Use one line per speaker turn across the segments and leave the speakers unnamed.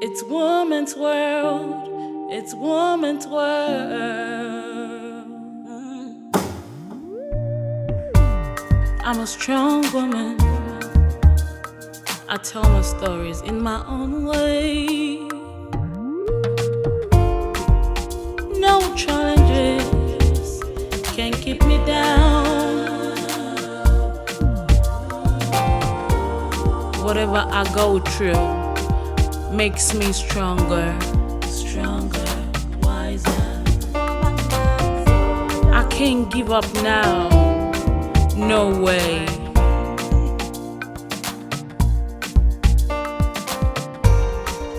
It's woman's world. It's woman's world. I'm a strong woman. I tell my stories in my own way. No challenges can keep me down. Whatever I go through makes me stronger, wiser. I can't give up now, no way.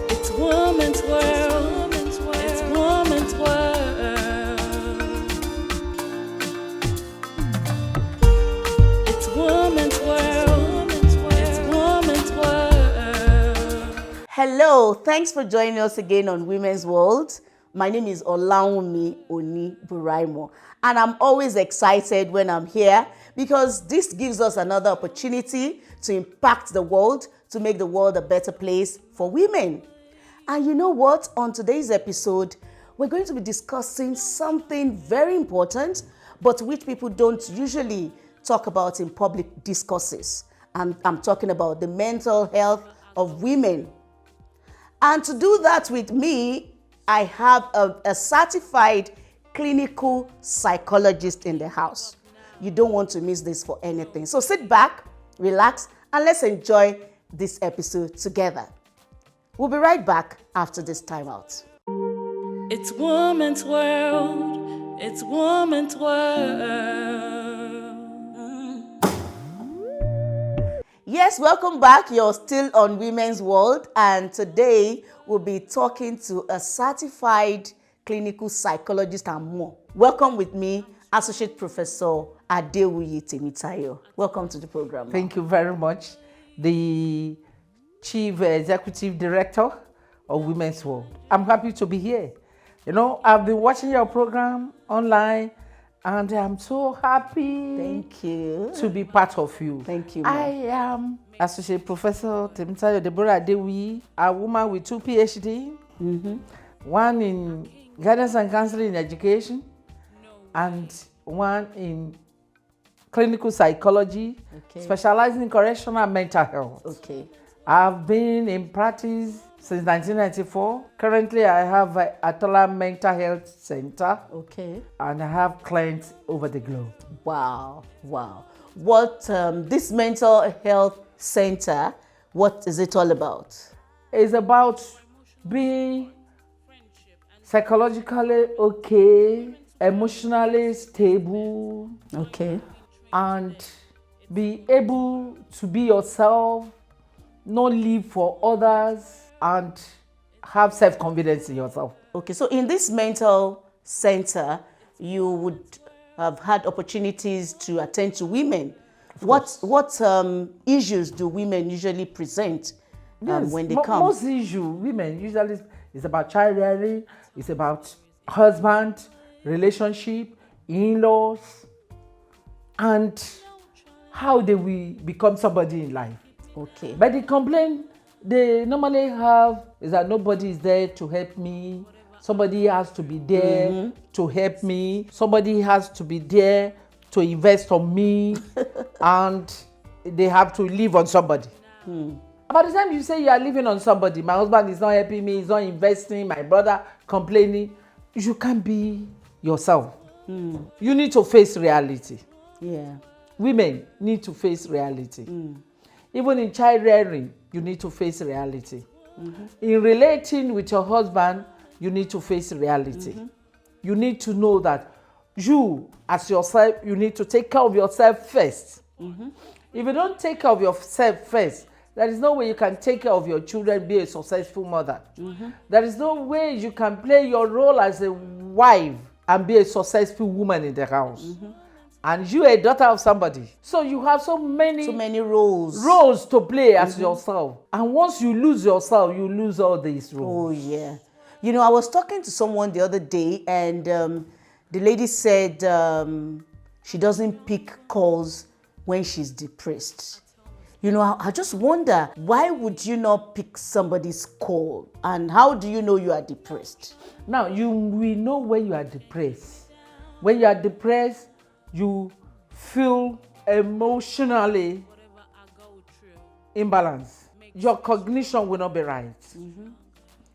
It's woman's world, it's woman's world. It's woman's world, it's woman's world.
Hello, thanks for joining us again on Women's World. My name is Olawunmi Oni Buraimo, and I'm always excited when I'm here because this gives us another opportunity to impact the world, to make the world a better place for women. And you know what? On today's episode, we're going to be discussing something very important, but which people don't usually talk about in public discourses. And I'm talking about the mental health of women. And to do that with me, I have a certified clinical psychologist in the house. You don't want to miss this for anything. So sit back, relax, and let's enjoy this episode together. We'll be right back after this timeout.
It's woman's world. It's woman's world.
Yes, welcome back. You're still on Women's World, and today we'll be talking to a certified clinical psychologist and more. Welcome with me, Associate Professor Adewuyi Temitayo. Welcome to the program.
Thank you very much. The Chief Executive Director of Women's World. I'm happy to be here. You know, I've been watching your program online and I'm so happy
Thank you.
to be part of you.
Thank you,
I
ma'am.
am Associate Professor Temitayo Deborah Adewi, a woman with 2 PhD, one in guidance and counseling in education, and one in clinical psychology,
Okay.
specializing in correctional and mental health.
Okay.
I've been in practice since 1994. Currently, I have a Atola Mental Health Center,
Okay.
and I have clients over the globe.
Wow. Wow. What this mental health center, what is it all about?
It's about being psychologically okay, emotionally stable,
Okay.
and be able to be yourself, not live for others, and have self-confidence in yourself.
Okay, so in this mental center, you would have had opportunities to attend to women. What issues do women usually present when they come?
Most issue women usually is about child rearing, it's about husband, relationship, in-laws, and how they will become somebody in life.
Okay.
But the complaint they normally have is that nobody is there to help me. Somebody has to be there to help me. Somebody has to be there to invest on me, and they have to live on somebody. By the time you say you are living on somebody, my husband is not helping me, he's not investing, my brother complaining, you can't be yourself. You need to face reality.
Yeah.
Women need to face reality. Even in child rearing, you need to face reality. In relating with your husband, you need to face reality. You need to know that you, as yourself, you need to take care of yourself first. If you don't take care of yourself first, there is no way you can take care of your children, be a successful mother. There is no way you can play your role as a wife and be a successful woman in the house. And you are a daughter of somebody. So you have so many
roles
to play as yourself. And once you lose yourself, you lose all these roles.
Oh, yeah. You know, I was talking to someone the other day, and the lady said she doesn't pick calls when she's depressed. You know, I just wonder, why would you not pick somebody's call? And how do you know you are depressed?
Now, you will know when you are depressed. When you are depressed, you feel emotionally imbalanced. Your cognition will not be right.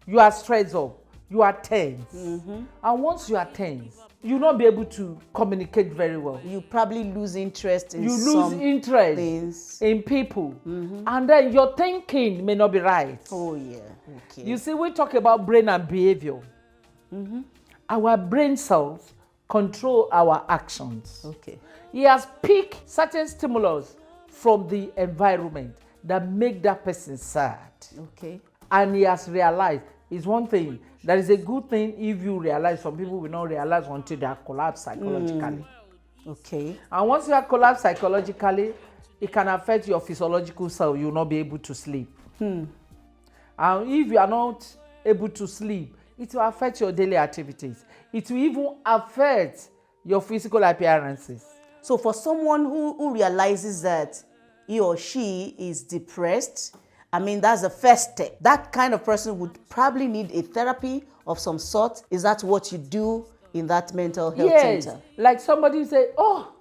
You are stressed up. You are tense. And once you are tense, you will not be able to communicate very well.
You probably lose interest in
You lose
some
interest
things.
in people. And then your thinking may not be right.
Oh, yeah. Okay.
You see, we talk about brain and behavior. Our brain cells control our actions.
Okay.
He has picked certain stimulus from the environment that make that person sad.
Okay.
And he has realized it's one thing. That is a good thing if you realize. Some people will not realize until they are collapsed psychologically.
Okay.
And once you are collapsed psychologically, it can affect your physiological self. You will not be able to sleep. And if you are not able to sleep, it will affect your daily activities. It will even affect your physical appearances.
So for someone who realizes that he or she is depressed, I mean, that's the first step. That kind of person would probably need a therapy of some sort. Is that what you do in that mental health center?
Like somebody say, oh,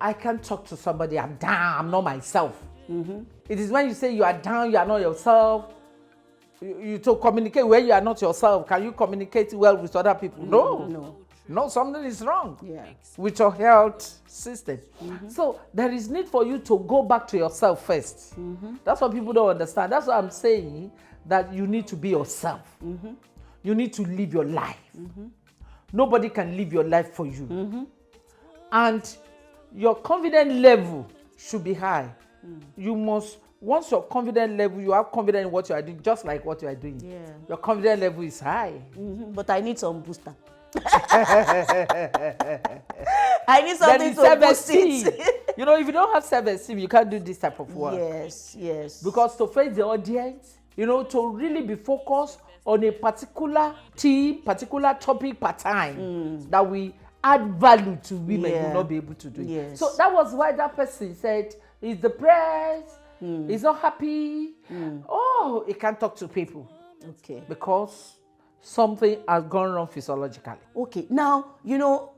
I can't talk to somebody. I'm down. I'm not myself. It is when you say you are down, you are not yourself. You to communicate when you are not yourself. Can you communicate well with other people? No, something is wrong with your health system. So there is need for you to go back to yourself first. That's what people don't understand. That's what I'm saying, that you need to be yourself. You need to live your life. Nobody can live your life for you. And your confidence level should be high. You must, once your confidence level, you have confidence in what you are doing, just like what you are doing. Your confidence level is high.
But I need some booster. I need something to boost it.
You know, if you don't have self-esteem, you can't do this type of work.
Yes.
Because to face the audience, you know, to really be focused on a particular theme, particular topic per time, that we add value to women will not be able to do it. So that was why that person said, he's depressed, he's not happy. Oh, he can't talk to people.
Okay.
Because something has gone wrong physiologically.
Okay. Now, you know,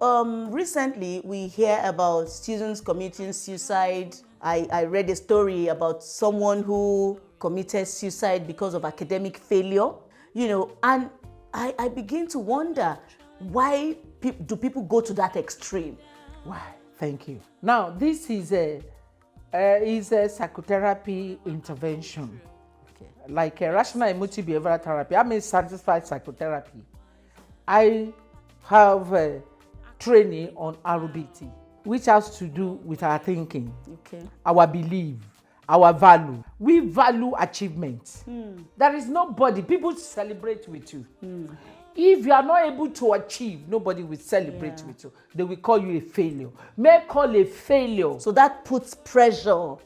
recently we hear about students committing suicide. I read a story about someone who committed suicide because of academic failure, you know, and I begin to wonder, why do people go to that extreme?
Why? Thank you. Now, this is a psychotherapy intervention. Like a rational emotive behavioral therapy. I mean satisfied psychotherapy. I have a training on RBT, which has to do with our thinking, our belief, our value. We value achievement. There is nobody, people celebrate with you. If you are not able to achieve, nobody will celebrate with you. They will call you a failure. May call a failure.
So that puts pressure.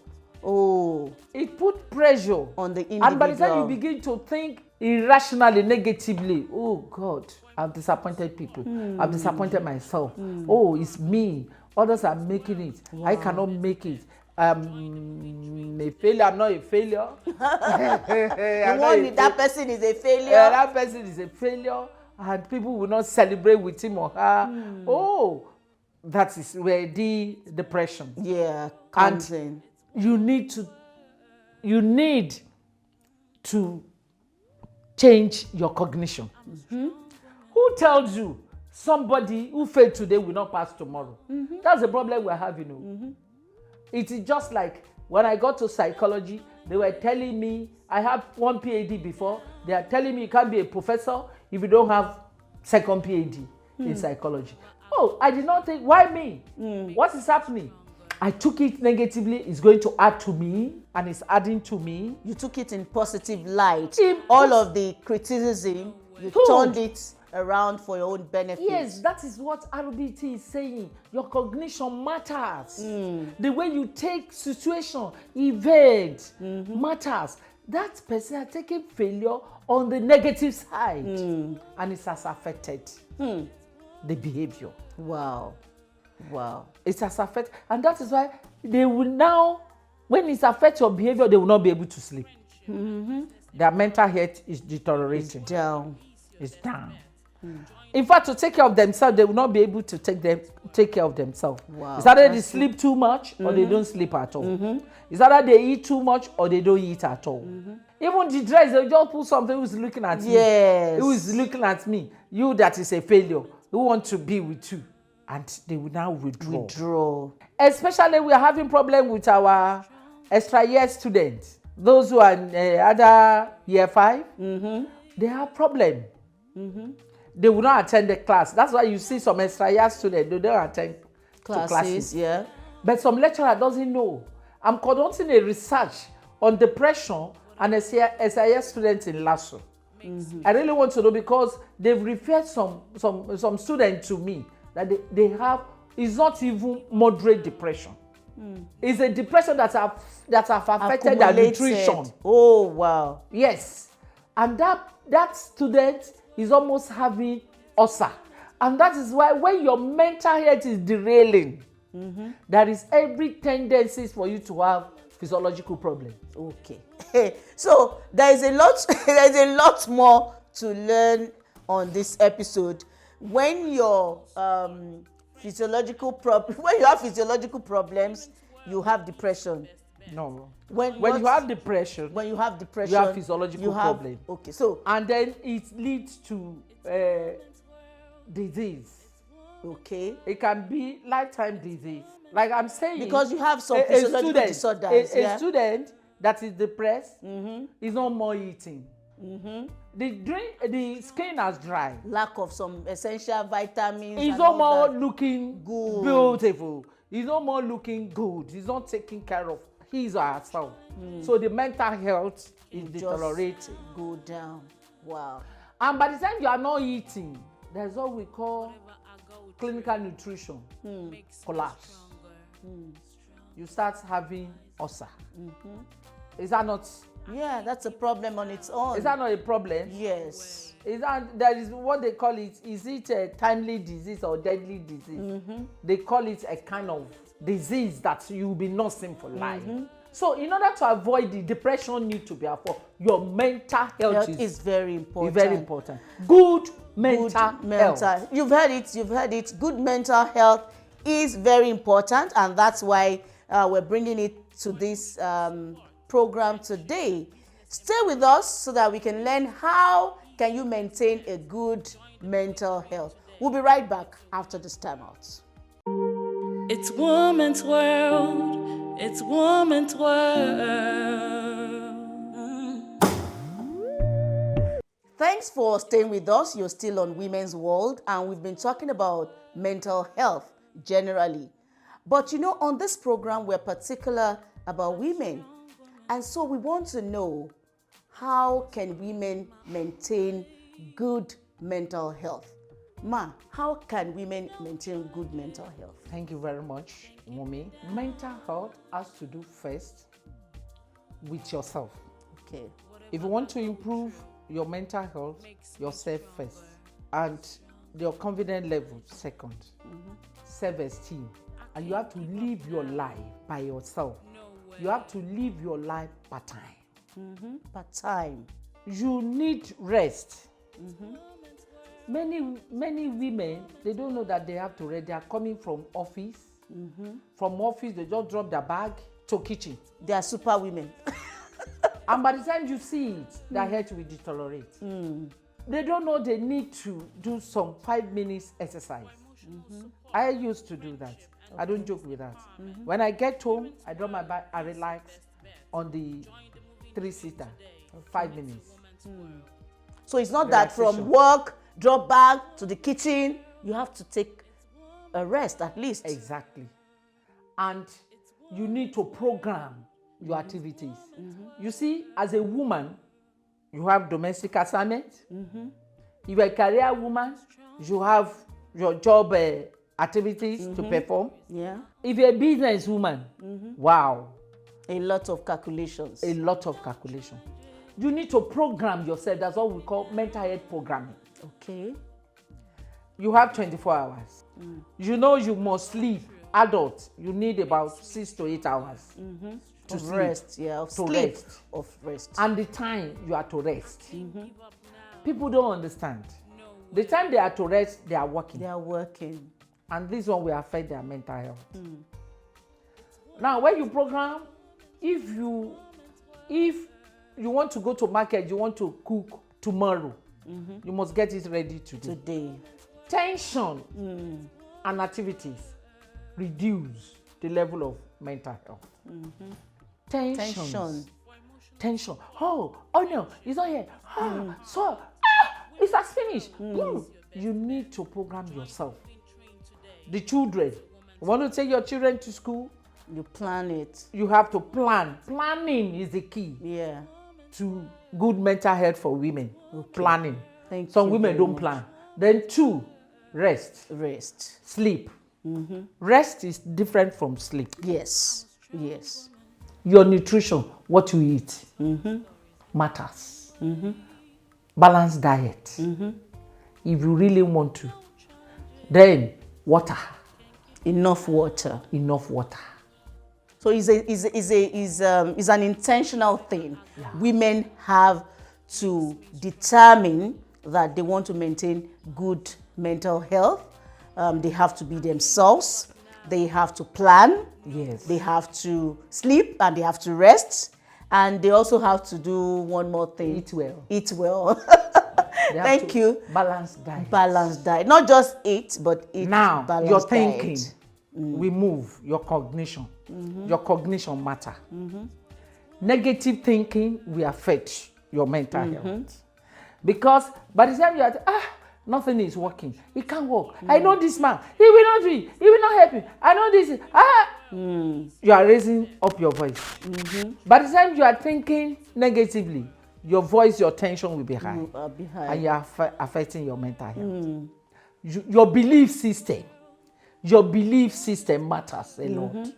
Oh,
it puts pressure
on the individual.
And by the time you begin to think irrationally, negatively, oh God, I've disappointed people. I've disappointed myself. Oh, it's me. Others are making it. I cannot make it. I'm a failure. I'm not a failure.
That person is a failure.
That person is a failure, and people will not celebrate with him or her. Oh, that is where the depression.
Comes in.
You need to change your cognition. Who tells you somebody who failed today will not pass tomorrow? That's the problem we're having. It is just like when I got to psychology, they were telling me, I have one PhD before, they are telling me you can't be a professor if you don't have second PhD in psychology. Oh, I did not think, why me? What is happening? I took it negatively. It's going to add to me, and it's adding to me.
You took it in positive light. All of the criticism, you turned it around for your own benefit.
Yes, that is what RBT is saying. Your cognition matters. The way you take situation, event matters. That person has taken failure on the negative side, and it has affected the behavior.
Wow.
It has affected, and that is why they will now When it affects your behavior, they will not be able to sleep. Their mental health is deteriorating.
Down.
It's down. In fact, to take care of themselves, they will not be able to take care of themselves.
Wow,
It's either they sleep too much or they don't sleep at all. It's either they eat too much or they don't eat at all. Even the dress, they just put something who's looking at me.
Yes.
Who is looking at me? You that is a failure. Who want to be with you? And they will now withdraw.
Draw.
Especially we are having problem with our extra year students. Those who are in other year 5, they have problem. They will not attend the class. That's why you see some extra year students, they don't attend classes.
Yeah.
But some lecturer doesn't know. I'm conducting a research on depression and SIS students in LASU. I really want to know because they've referred some students to me that they have, it's not even moderate depression. It's a depression that have affected their nutrition.
Oh, wow.
Yes. And that student is almost having ulcer. And that is why when your mental health is derailing, there is every tendency for you to have physiological problems.
Okay. So there is a lot more to learn on this episode. When your when you have physiological problems, you have depression.
No.
When
you have depression,
you have
physiological problem.
Okay, so
and then it leads to disease.
Okay.
It can be lifetime disease. Like I'm saying,
because you have some physiological disorders.
A student that is depressed is no more eating. The skin has dried.
Lack of some essential vitamins.
He's no more looking good, beautiful. He's no more looking good. He's not taking care of his or herself. So the mental health is deteriorating.
Go down. Wow.
And by the time you are not eating, there's what we call clinical nutrition collapse. You start having ulcer. Is that not?
Yeah, that's a problem on its own.
Is that not a problem?
Yes.
There is what they call it. Is it a timely disease or deadly disease? They call it a kind of disease that you will be nursing for life. So in order to avoid the depression need to be avoided, your mental health
is very important.
Very important. Good mental health.
You've heard it. Good mental health is very important, and that's why we're bringing it to this program today. Stay with us so that we can learn how can you maintain a good mental health. We'll be right back after this time out.
It's woman's world. It's woman's world.
Thanks for staying with us. You're still on Women's World, and we've been talking about mental health generally. But you know, on this program, we're particular about women. And so we want to know, how can women maintain good mental health? Ma, how can women maintain good mental health?
Thank you very much, Mumi. Mental health has to do first with yourself.
Okay.
If you want to improve your mental health, yourself first. And your confidence level second. Self-esteem. And you have to live your life by yourself. You have to live your life part-time.
Part-time.
You need rest. Many women, they don't know that they have to rest. They are coming from office. From office, they just drop their bag to kitchen.
They are super women.
And by the time you see it, their health will deteriorate. They don't know they need to do some 5 minutes exercise. I used to do that. I don't joke with that. When I get home, I drop my bag, I relax on the 3-seater, 5 minutes.
So it's not that from work, drop bag to the kitchen, you have to take a rest at least.
Exactly. And you need to program your activities. You see, as a woman, you have domestic assignment. If you're a career woman, you have your job activities to perform.
Yeah.
If you're a business woman, wow.
A lot of calculations.
A lot of calculation. You need to program yourself. That's what we call mental health programming.
Okay.
You have 24 hours. You know you must sleep. Adults, you need about 6 to 8 hours. to sleep.
Rest, yeah, of
to
sleep,
rest.
of rest.
And the time you are to rest. People don't understand. The time they are to rest, they are working.
They are working.
And this one will affect their mental health. Now, when you program, if you want to go to market, you want to cook tomorrow, you must get it ready today. Tension and activities reduce the level of mental health. Tension. Oh no, it's not here. It has finished. You need to program yourself. The children, you want to take your children to school?
You plan it.
You have to plan. Planning is the key.
Yeah.
To good mental health for women. Planning. Some women don't plan. Then 2, rest. Sleep. Rest is different from sleep.
Yes.
Your nutrition, what you eat, matters. Balanced diet. If you really want to. Then water.
Enough water. So it's an intentional thing. Yeah. Women have to determine that they want to maintain good mental health. They have to be themselves. They have to plan.
Yes.
They have to sleep and they have to rest. And they also have to do one more thing. Eat well. Thank you.
Balanced diet.
Not just eat, but eat
now,
balanced
your thinking.
diet.
We move your cognition. Your cognition matter. Negative thinking will affect your mental health. Because by the time you are, nothing is working. It can't work. I know this man. He will not do it. He will not help me. I know this. You are raising up your voice. By the time you are thinking negatively, your voice, your tension will be high. And you are affecting your mental health. Your belief system. Your belief system matters a lot.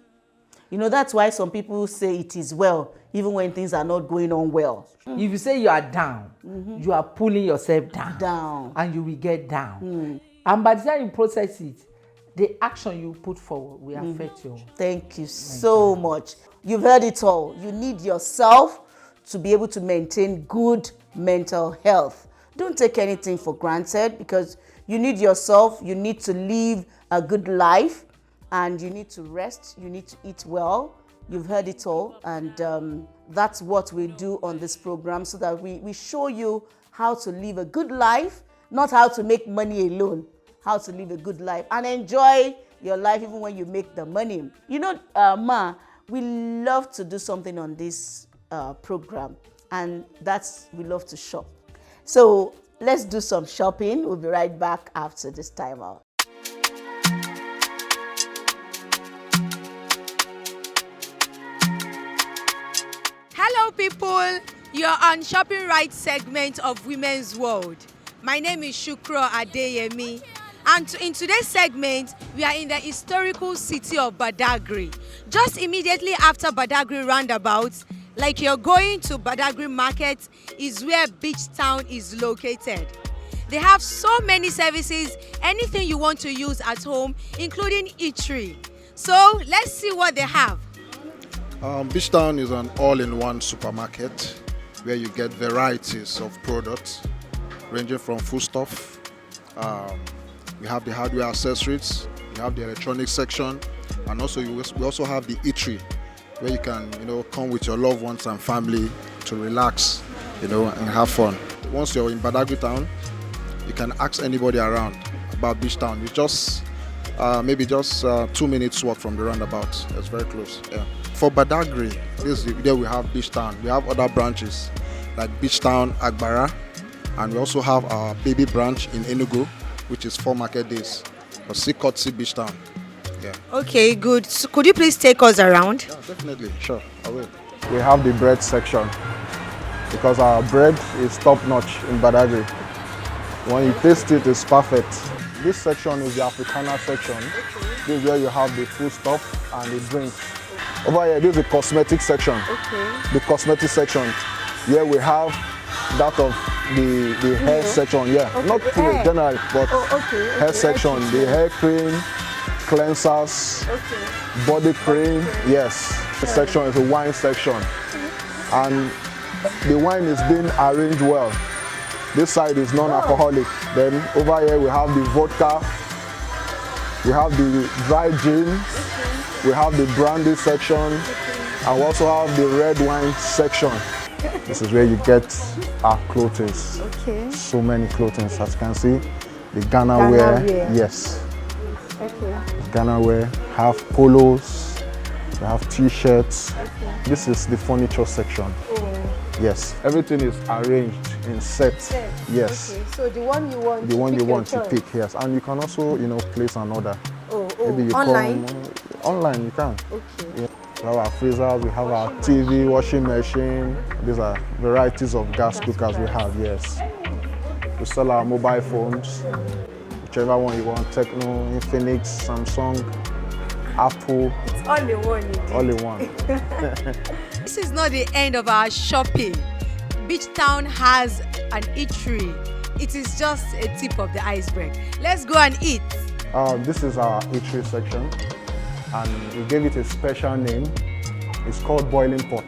You know, that's why some people say it is well, even when things are not going on well.
If you say you are down, you are pulling yourself
down.
And you will get down. And by the time you process it, the action you put forward will affect your
Thank you so much. You've heard it all. You need yourself to be able to maintain good mental health. Don't take anything for granted, because you need yourself. You need to live a good life, and you need to rest. You need to eat well. You've heard it all, and that's what we do on this program, so that we show you how to live a good life, not how to make money alone, how to live a good life and enjoy your life even when you make the money. You know, Ma, we love to do something on this program, and we love to shop. So let's do some shopping. We'll be right back after this time out.
Hello people, you're on Shopping Right segment of Women's World. My name is Shukro Adeyemi, and in today's segment, we are in the historical city of Badagry. Just immediately after Badagry roundabout, like you're going to Badagry Market, is where Beach Town is located. They have so many services, anything you want to use at home, including eatery. So let's see what they have.
Beach Town is an all-in-one supermarket where you get varieties of products ranging from foodstuff. We have the hardware accessories, we have the electronic section, and also we also have the eatery where you can, come with your loved ones and family to relax, and have fun. Once you're in Badagry Town, you can ask anybody around about Beach Town. It's just maybe 2 minutes walk from the roundabout. It's very close. Yeah. For Badagry, there we have Beach Town. We have other branches like Beach Town, Agbara, and we also have our baby branch in Enugu, which is 4 market days. But Sikotsi Beach Town. Yeah.
Okay, good. So could you please take us around?
Yeah, definitely. Sure, I will.
We have the bread section because our bread is top notch in Badagry. When you taste it, it's perfect. This section is the Africana section. This is where you have the food stuff and the drinks. Over here, this is the cosmetic section. Okay. The cosmetic section. Here we have that of the hair section. Yeah, okay, not general, but hair section. The hair cream, cleansers, body cream. Yes. This section is a wine section, and the wine is being arranged well. This side is non-alcoholic. Then over here we have the vodka, we have the dry gin, we have the brandy section, and we also have the red wine section. This is where you get our clothing.
Okay.
So many clothing, as you can see. The Ghana
Ghana
wear,
wear.
yes.
Okay.
Ghana wear, have polos, we have t-shirts. This is the furniture section. Yes, everything is arranged in sets.
Okay.
Yes,
So the one you want.
the one
pick
you
your
want to
choice.
pick, yes. And you can also, place an order.
Oh,
Maybe you
online.
Online you can.
Okay.
Yeah. We have our freezers, we have our TV, washing machine. These are varieties of gas cookers we have, yes. We sell our mobile phones, whichever one you want, Tecno, Infinix, Samsung, Apple,
It's all in one. Indeed.
all in one.
This is not the end of our shopping. Beach Town has an eatery. It is just a tip of the iceberg. Let's go and eat.
This is our eatery section, and we gave it a special name. It's called Boiling Pot.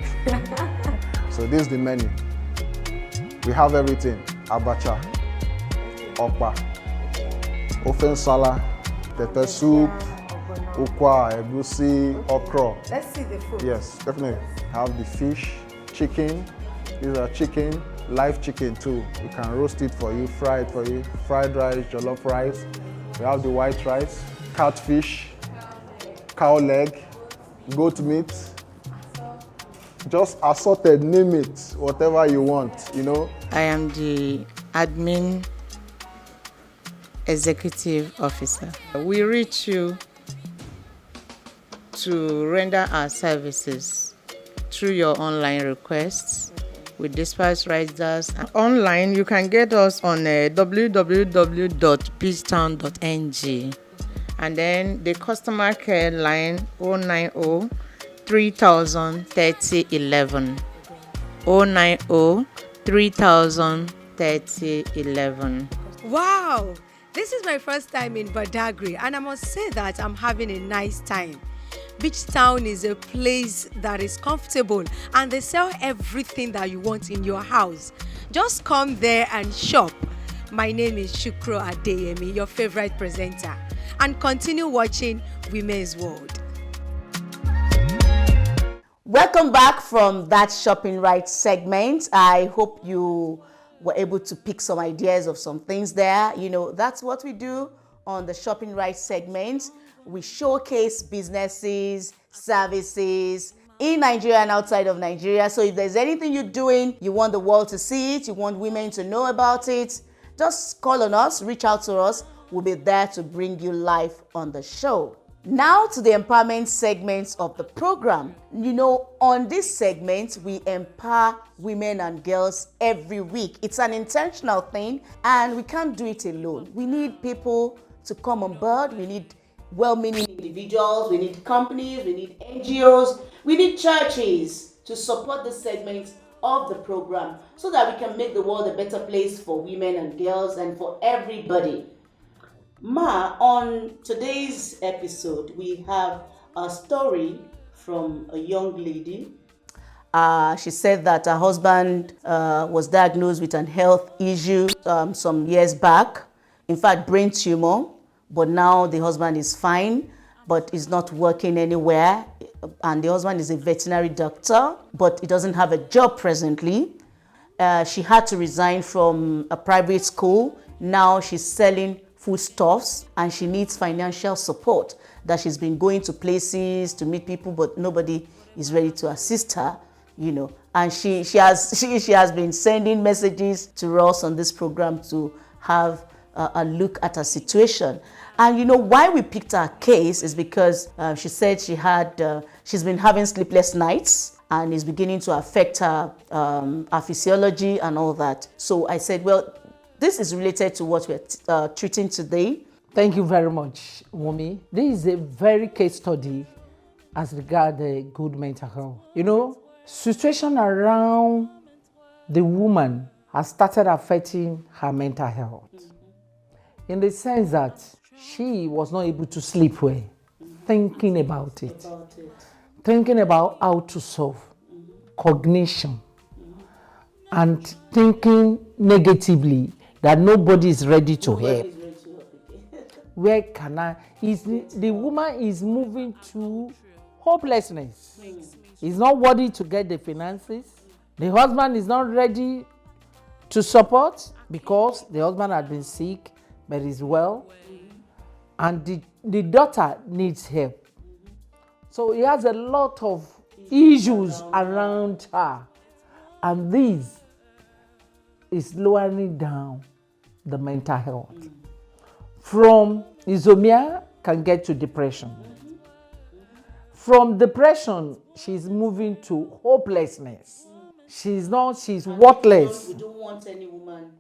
So this is the menu. We have everything: abacha, okpa, ofen sala, pepper soup, ukwa, egusi, okra.
Let's see the food.
Yes, definitely. Have the fish, chicken. These are chicken, live chicken too. We can roast it for you, fry it for you. Fried rice, jollof rice. We have the white rice, catfish, cow leg, goat meat. Just assorted, name it, whatever you want,
I am the admin executive officer. We reach you to render our services through your online requests. We dispatch riders. Online, you can get us on www.beachtown.ng, and then the customer care line 090 3000 3011. 090 3000 3011.
Wow! This is my first time in Badagry, and I must say that I'm having a nice time. Beach Town is a place that is comfortable, and they sell everything that you want in your house. Just come there and shop. My name is Shukro Adeyemi, your favorite presenter, and continue watching Women's World.
Welcome back from that shopping right segment. I hope you were able to pick some ideas of some things there. That's what we do on the shopping right segment. We showcase businesses, services in Nigeria and outside of Nigeria. So if there's anything you're doing, you want the world to see it, you want women to know about it, just call on us, reach out to us. We'll be there to bring you live on the show. Now to the empowerment segments of the program. On this segment, we empower women and girls every week. It's an intentional thing, and we can't do it alone. We need people to come on board. We need well-meaning individuals, we need companies, we need NGOs, we need churches to support the segments of the program so that we can make the world a better place for women and girls and for everybody. Ma, on today's episode, we have a story from a young lady. She said that her husband was diagnosed with an health issue some years back, in fact, brain tumor. But now the husband is fine, but is not working anywhere. And the husband is a veterinary doctor, but he doesn't have a job presently. She had to resign from a private school. Now she's selling foodstuffs, and she needs financial support. That she's been going to places to meet people, but nobody is ready to assist her. And she has been sending messages to us on this program to have a look at her situation. And why we picked her case is because she said she's been having sleepless nights, and it's beginning to affect her physiology and all that. So I said, well, this is related to what we're treating today.
Thank you very much, Wumi. This is a very case study as regards good mental health. Situation around the woman has started affecting her mental health. In the sense that she was not able to sleep well, thinking about it. thinking about how to solve, cognition, and thinking negatively that nobody is ready to help. Where can I? The woman is moving to hopelessness. He's not worthy to get the finances. The husband is not ready to support because the husband had been sick but is well. And the daughter needs help. So he has a lot of issues around her. And this is lowering down the mental health. From insomnia can get to depression. From depression, she's moving to hopelessness. She's worthless.
We don't want any woman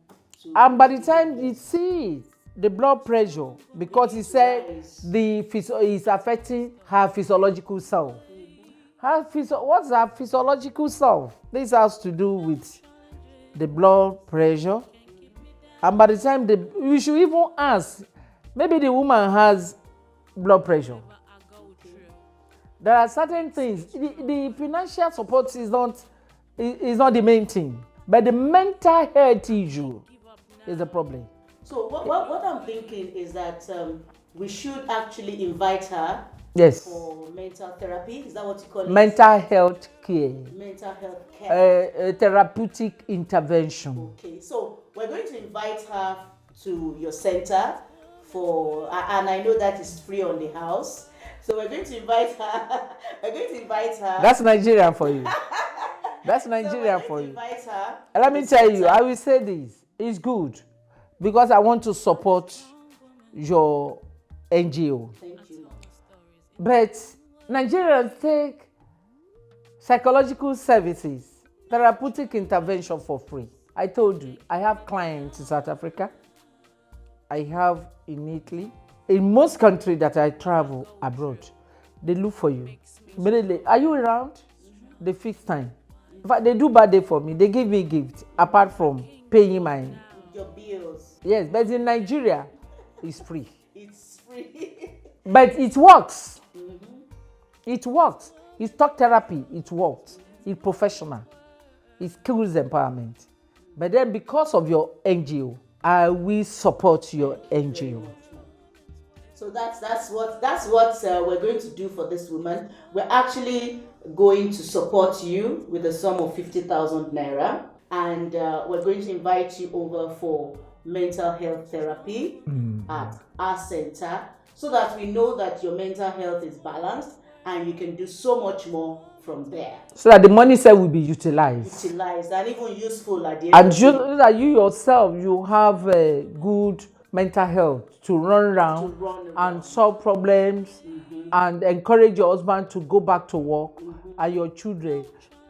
to.
And by the time you see the blood pressure, because he said is affecting her physiological self. What's her physiological self? This has to do with the blood pressure. And by the time you should even ask, maybe the woman has blood pressure. There are certain things. The financial support is not the main thing, but the mental health issue is the problem.
So what I'm thinking is that we should actually invite her
Yes.
for mental therapy. Is that what you call it?
Mental health care.
Mental health care.
Therapeutic intervention.
Okay, so we're going to invite her to your center and I know that is free on the house. So we're going to invite her.
That's Nigerian for you. That's Nigerian for you.
Invite her.
Let me tell you, I will say this. It's good because I want to support your NGO.
Thank you, Mom.
But Nigerians take psychological services, therapeutic intervention for free. I told you, I have clients in South Africa. I have in Italy. In most countries that I travel abroad, they look for you. Immediately, are you around? They fix time. In fact, they do birthday for me. They give me gifts apart from paying
Your bills.
Yes, but in Nigeria, it's free.
It's free.
But it works. It works. It's talk therapy. It works. It's professional. It skills empowerment. But then because of your NGO, I will support your NGO.
So that's what we're going to do for this woman. We're actually going to support you with a sum of 50,000 naira, and we're going to invite you over for mental health therapy at our center, so that we know that your mental health is balanced and you can do so much more from there.
So that the money set will be utilized.
And even useful at the end.
And so that you yourself, you have a good mental health to run around and solve problems and encourage your husband to go back to work and your children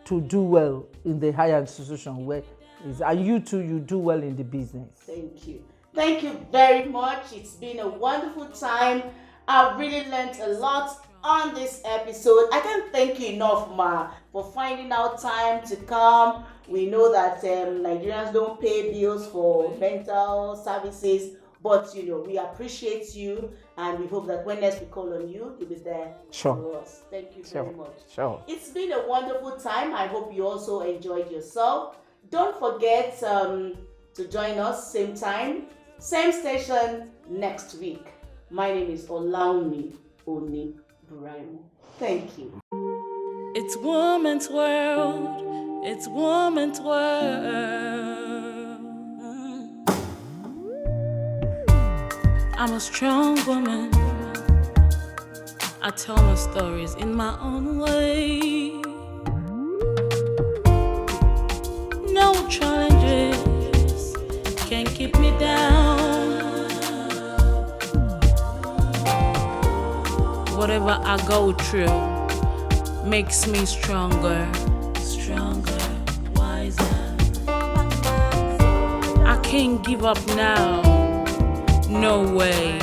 to do well in the higher institution where is, and you too, you do well in the business.
Thank you. Thank you very much. It's been a wonderful time. I've really learned a lot on this episode. I can't thank you enough, Ma, for finding out time to come. We know that Nigerians don't pay bills for mental services, but we appreciate you, and we hope that when next we call on you, you'll be there for us. Thank you very much.
Sure.
It's been a wonderful time. I hope you also enjoyed yourself. Don't forget to join us same time, same station next week. My name is Olaunmi Oni Buraimo. Thank you.
It's woman's world. It's woman's world. I'm a strong woman. I tell my stories in my own way. No challenges can keep me down. Whatever I go through makes me stronger, wiser. I can't give up now. No way.